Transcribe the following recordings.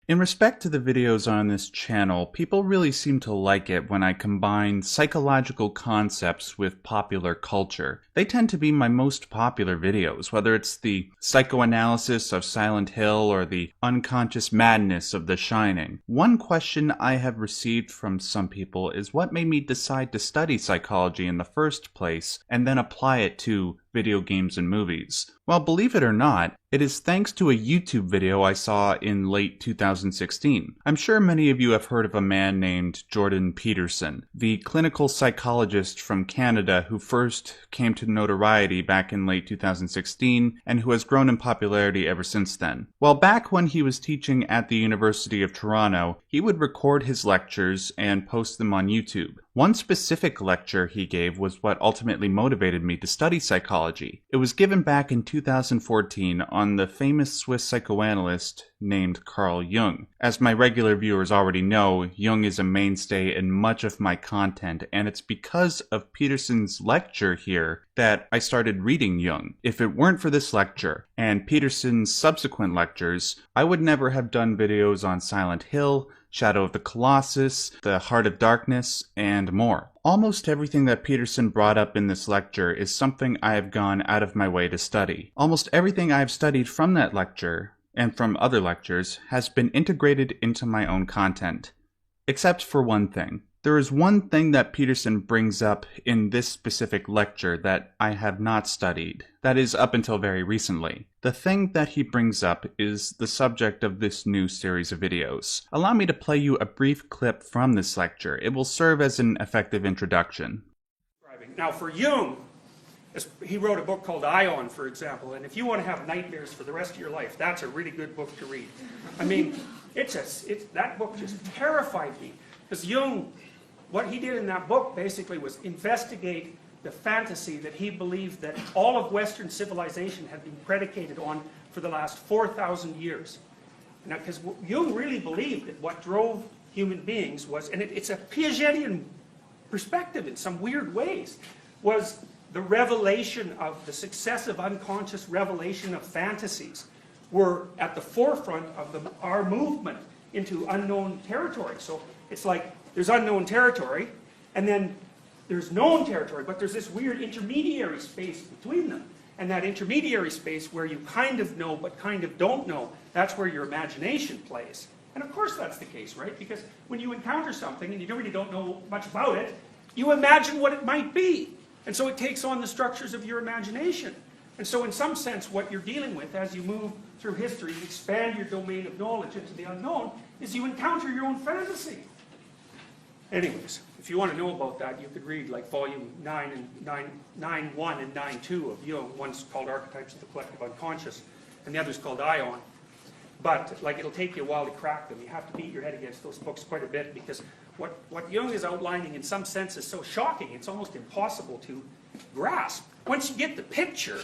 In respect to the videos on this channel, people really seem to like it when I combine psychological concepts with popular culture. They tend to be my most popular videos, whether it's the psychoanalysis of Silent Hill or the unconscious madness of The Shining. One question I have received from some people is what made me decide to study psychology in the first place and then apply it to video games and movies. Well, believe it or not, it is thanks to a YouTube video I saw in late 2016. I'm sure many of you have heard of a man named Jordan Peterson, the clinical psychologist from Canada who first came to notoriety back in late 2016 and who has grown in popularity ever since then. Well, back when he was teaching at the University of Toronto, he would record his lectures and post them on YouTube. One specific lecture he gave was what ultimately motivated me to study psychology. It was given back in 2014 on the famous Swiss psychoanalyst named Carl Jung. As my regular viewers already know, Jung is a mainstay in much of my content, and it's because of Peterson's lecture here that I started reading Jung. If it weren't for this lecture and Peterson's subsequent lectures, I would never have done videos on Silent Hill, Shadow of the Colossus, The Heart of Darkness, and more. Almost everything that Peterson brought up in this lecture is something I have gone out of my way to study. Almost everything I have studied from that lecture, and from other lectures, has been integrated into my own content. Except for one thing. There is one thing that Peterson brings up in this specific lecture that I have not studied. That is, up until very recently. The thing that he brings up is the subject of this new series of videos. Allow me to play you a brief clip from this lecture. It will serve as an effective introduction. Now for Jung, he wrote a book called AION, for example, and if you want to have nightmares for the rest of your life, that's a really good book to read. I mean, that book just terrified me, because Jung, what he did in that book basically was investigate the fantasy that he believed that all of Western civilization had been predicated on for the last 4,000 years. Now, because Jung really believed that what drove human beings was, and it's a Piagetian perspective in some weird ways, was the revelation of the successive unconscious revelation of fantasies were at the forefront of our movement into unknown territory. So it's like there's unknown territory, and then there's known territory, but there's this weird intermediary space between them. And that intermediary space where you kind of know but kind of don't know, that's where your imagination plays. And of course that's the case, right? Because when you encounter something and you really don't know much about it, you imagine what it might be. And so it takes on the structures of your imagination. And so in some sense what you're dealing with as you move through history, you expand your domain of knowledge into the unknown, is you encounter your own fantasy. Anyways, if you want to know about that, you could read like volume 9 and 9.1 and 9.2 of Jung. One's called Archetypes of the Collective Unconscious, and the other's called AION. But like it'll take you a while to crack them. You have to beat your head against those books quite a bit, because what Jung is outlining in some sense is so shocking, it's almost impossible to grasp. Once you get the picture,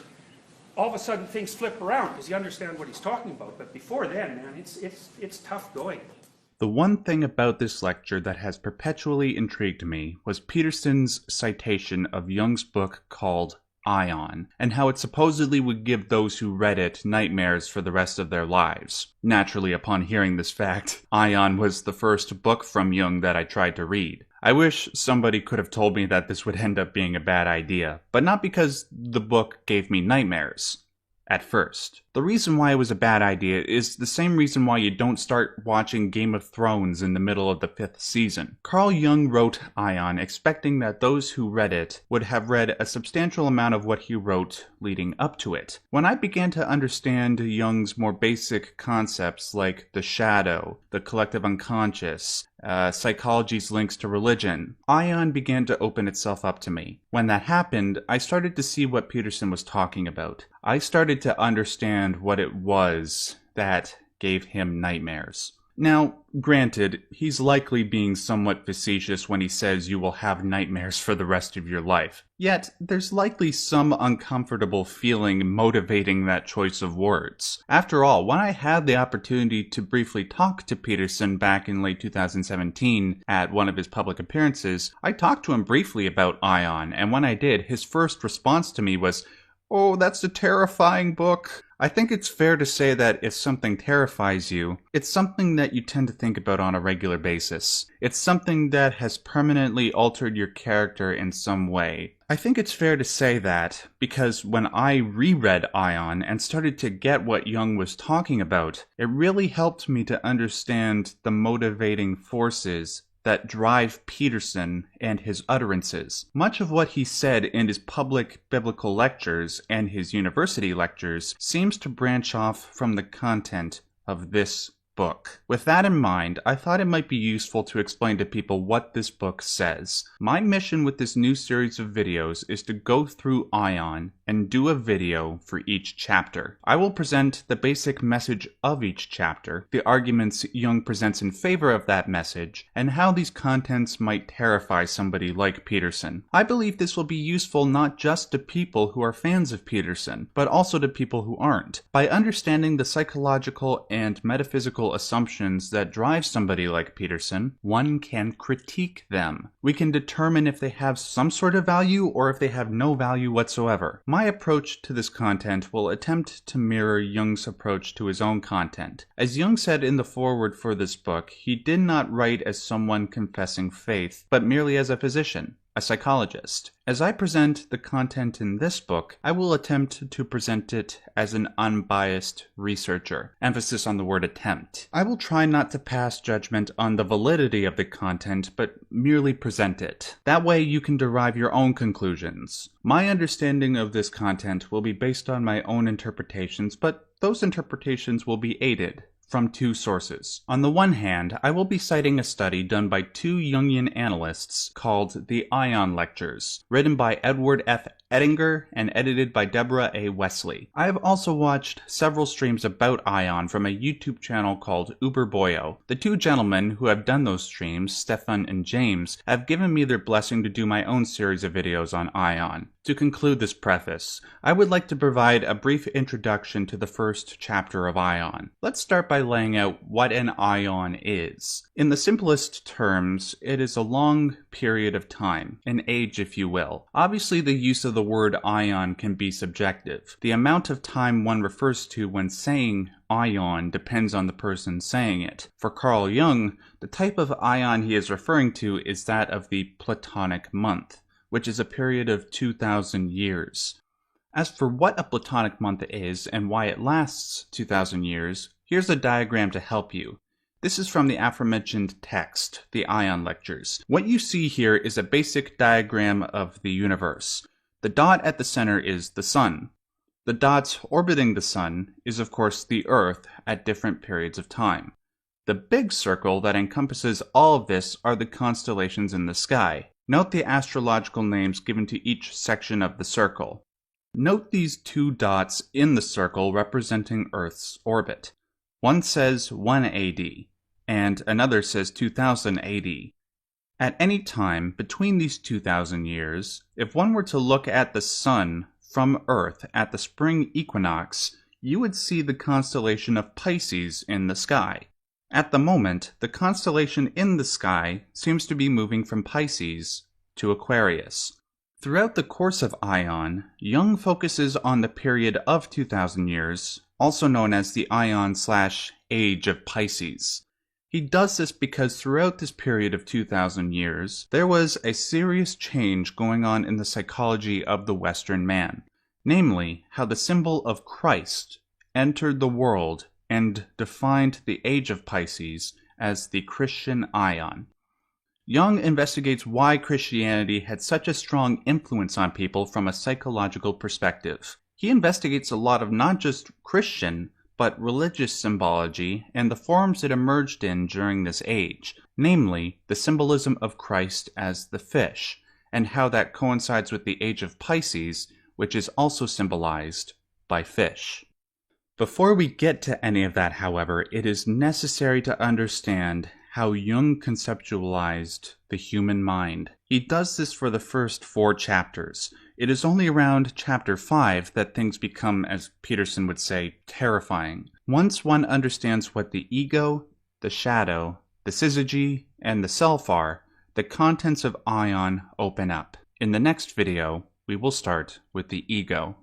all of a sudden things flip around because you understand what he's talking about. But before then, man, it's tough going. The one thing about this lecture that has perpetually intrigued me was Peterson's citation of Jung's book called Aion, and how it supposedly would give those who read it nightmares for the rest of their lives. Naturally, upon hearing this fact, Aion was the first book from Jung that I tried to read. I wish somebody could have told me that this would end up being a bad idea, but not because the book gave me nightmares. At first. The reason why it was a bad idea is the same reason why you don't start watching Game of Thrones in the middle of the 5th season. Carl Jung wrote Aion expecting that those who read it would have read a substantial amount of what he wrote leading up to it. When I began to understand Jung's more basic concepts like the shadow, the collective unconscious, psychology's links to religion, Aion began to open itself up to me. When that happened, I started to see what Peterson was talking about. I started to understand what it was that gave him nightmares. Now, granted, he's likely being somewhat facetious when he says you will have nightmares for the rest of your life. Yet, there's likely some uncomfortable feeling motivating that choice of words. After all, when I had the opportunity to briefly talk to Peterson back in late 2017 at one of his public appearances, I talked to him briefly about Aion, and when I did, his first response to me was, "Oh, that's a terrifying book. I think it's fair to say that if something terrifies you, it's something that you tend to think about on a regular basis. It's something that has permanently altered your character in some way. I think it's fair to say that, because when I reread Aion and started to get what Jung was talking about, it really helped me to understand the motivating forces that drive Peterson and his utterances. Much of what he said in his public biblical lectures and his university lectures seems to branch off from the content of this book. With that in mind, I thought it might be useful to explain to people what this book says. My mission with this new series of videos is to go through Aion and do a video for each chapter. I will present the basic message of each chapter, the arguments Jung presents in favor of that message, and how these contents might terrify somebody like Peterson. I believe this will be useful not just to people who are fans of Peterson, but also to people who aren't. By understanding the psychological and metaphysical assumptions that drive somebody like Peterson, one can critique them. We can determine if they have some sort of value or if they have no value whatsoever. My approach to this content will attempt to mirror Jung's approach to his own content. As Jung said in the foreword for this book, he did not write as someone confessing faith, but merely as a physician, a psychologist. As I present the content in this book, I will attempt to present it as an unbiased researcher. Emphasis on the word attempt. I will try not to pass judgment on the validity of the content, but merely present it. That way you can derive your own conclusions. My understanding of this content will be based on my own interpretations, but those interpretations will be aided from two sources. On the one hand, I will be citing a study done by two Jungian analysts called the AION Lectures, written by Edward F. Ettinger and edited by Deborah A. Wesley. I have also watched several streams about Aion from a YouTube channel called Uberboyo. The two gentlemen who have done those streams, Stefan and James, have given me their blessing to do my own series of videos on Aion. To conclude this preface, I would like to provide a brief introduction to the first chapter of Aion. Let's start by laying out what an Aion is. In the simplest terms, it is a long period of time, an age if you will. Obviously, the use of the word Aion can be subjective. The amount of time one refers to when saying Aion depends on the person saying it. For Carl Jung, the type of Aion he is referring to is that of the Platonic month, which is a period of 2,000 years. As for what a Platonic month is and why it lasts 2,000 years, here's a diagram to help you. This is from the aforementioned text, the AION Lectures. What you see here is a basic diagram of the universe. The dot at the center is the sun. The dots orbiting the sun is of course the Earth at different periods of time. The big circle that encompasses all of this are the constellations in the sky. Note the astrological names given to each section of the circle. Note these two dots in the circle representing Earth's orbit. One says 1 AD, and another says 2000 AD. At any time between these 2,000 years, if one were to look at the sun from Earth at the spring equinox, you would see the constellation of Pisces in the sky. At the moment, the constellation in the sky seems to be moving from Pisces to Aquarius. Throughout the course of Aion, Jung focuses on the period of 2,000 years, also known as the Aion/Age of Pisces. He does this because throughout this period of 2,000 years, there was a serious change going on in the psychology of the Western man, namely, how the symbol of Christ entered the world and defined the age of Pisces as the Christian Aion. Jung investigates why Christianity had such a strong influence on people from a psychological perspective. He investigates a lot of not just Christian, but religious symbology and the forms it emerged in during this age, namely the symbolism of Christ as the fish, and how that coincides with the age of Pisces, which is also symbolized by fish. Before we get to any of that, however, it is necessary to understand how Jung conceptualized the human mind. He does this for the first 4 chapters. It is only around chapter 5 that things become, as Peterson would say, terrifying. Once one understands what the ego, the shadow, the syzygy, and the self are, the contents of Aion open up. In the next video, we will start with the ego.